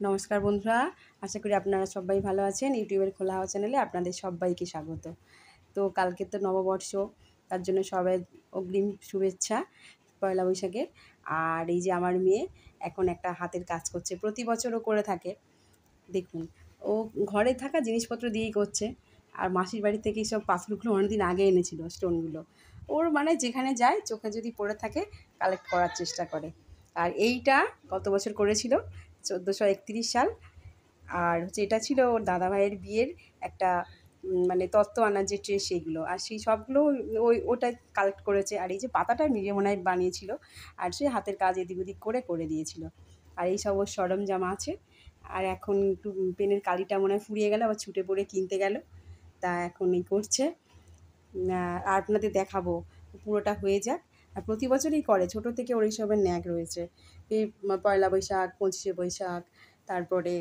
নমস্কার বন্ধুরা, আশা করি আপনারা সবাই ভালো আছেন। ইউটিউবের খোলা হাওয়া চ্যানেলে আপনাদের সবাইকে স্বাগত। তো কালকে তো নববর্ষ, তার জন্য সবাই অগ্রিম শুভেচ্ছা পয়লা বৈশাখের। আর এই যে আমার মেয়ে এখন একটা হাতের কাজ করছে, প্রতি বছরও করে থাকে। দেখুন, ও ঘরে থাকা জিনিসপত্র দিয়েই করছে। আর মাসির বাড়ি থেকে সব পাথরগুলো অনেকদিন আগে এনেছিল, স্টোনগুলো। ওর মানে যেখানে যায় চোখে যদি পড়ে থাকে কালেক্ট করার চেষ্টা করে। আর এইটা গত বছর করেছিল 1431 সাল। আর হচ্ছে এটা ছিল ওর দাদাভাইয়ের বিয়ের একটা মানে তত্ত্ব আনার যে ট্রে, সেইগুলো আর সেই সবগুলো ওটা কালেক্ট করেছে। আর এই যে পাতাটা নিজে মনে হয় বানিয়েছিল, আর সে হাতের কাজ এদিক ওদিক করে দিয়েছিল। আর এই সব ওর সরঞ্জাম আছে। আর এখন একটু পেনের কালিটা মনে হয় ফুরিয়ে গেল, আবার ছুটে পড়ে কিনতে গেল। তা এখন এই করছে। আর আপনাদের দেখাবো, পুরোটা হয়ে যাক। আর প্রতি বছরই করে, ছোটো থেকে ওর এইসবের ন্যাক রয়েছে। এই পয়লা বৈশাখ, 25শে বৈশাখ, তারপরে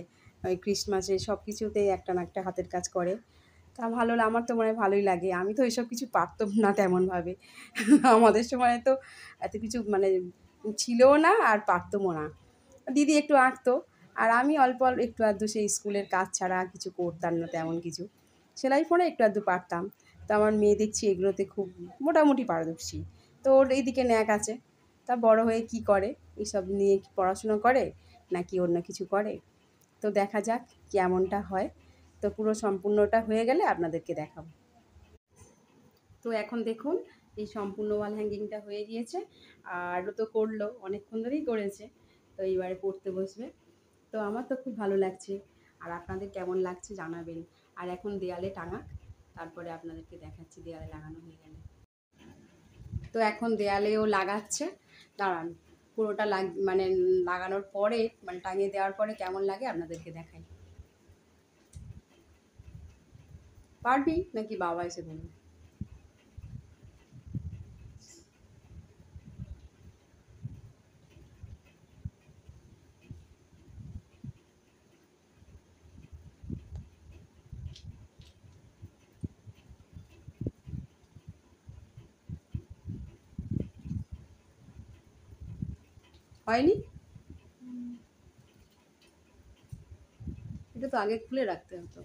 ওই ক্রিসমাসে সব কিছুতেই একটা না একটা হাতের কাজ করে। তা ভালো, আমার তো মনে হয় ভালোই লাগে। আমি তো এইসব কিছু পারতাম না তেমনভাবে। আমাদের সময় তো এত কিছু মানে ছিলও না, আর পারতামও না। দিদি একটু আঁকতো, আর আমি অল্প একটু আধটু সেই স্কুলের কাজ ছাড়া কিছু করতাম না তেমন কিছু। সেলাই পরে একটু আধটু পারতাম। তো আমার মেয়ে দেখছি এগুলোতে খুব মোটামুটি পারদর্শী। তো ওর এইদিকে ন্যাক আছে। তা বড় হয়ে কি করে, এইসব নিয়ে কি পড়াশুনো করে নাকি অন্য কিছু করে, তো দেখা যাক কেমনটা হয়। তো পুরো সম্পূর্ণটা হয়ে গেলে আপনাদেরকে দেখাবো। তো এখন দেখুন, এই সম্পূর্ণ ওয়াল হ্যাঙ্গিংটা হয়ে গিয়েছে। আর ও তো করলো, অনেকক্ষণ ধরেই করেছে। তো এইবারে পড়তে বসবে। তো আমার তো খুব ভালো লাগছে। আর আপনাদের কেমন লাগছে জানাবেন। আর এখন দেয়ালে টাঙাক, তারপরে আপনাদেরকে দেখাচ্ছি দেয়ালে লাগানো হয়ে গেলে। তো এখন দেয়ালেও লাগাচ্ছে। দাঁড়ান, পুরোটা মানে লাগানোর পরে, মানে টাঙিয়ে দেওয়ার পরে কেমন লাগে আপনাদেরকে দেখাই। পারবি নাকি বাবা এসে বলবে? হয়নি? এটা তো আগে খুলে রাখতে হতো।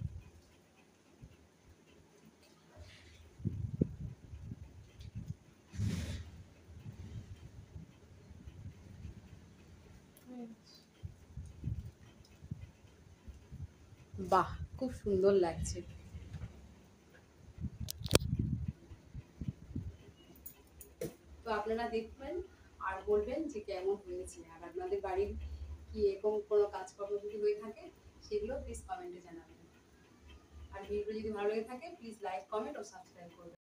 বাহ, খুব সুন্দর লাগছে। তো আপনারা দেখবেন আর বলবেন যে কেমন হয়েছে। আর আপনাদের বাড়ির কি এরকম কোনো কাজকর্ম যদি হয়ে থাকে সেগুলো প্লিজ কমেন্টে জানাবেন। আর ভিডিও যদি ভালো লেগে থাকে প্লিজ লাইক, কমেন্ট ও সাবস্ক্রাইব করবেন।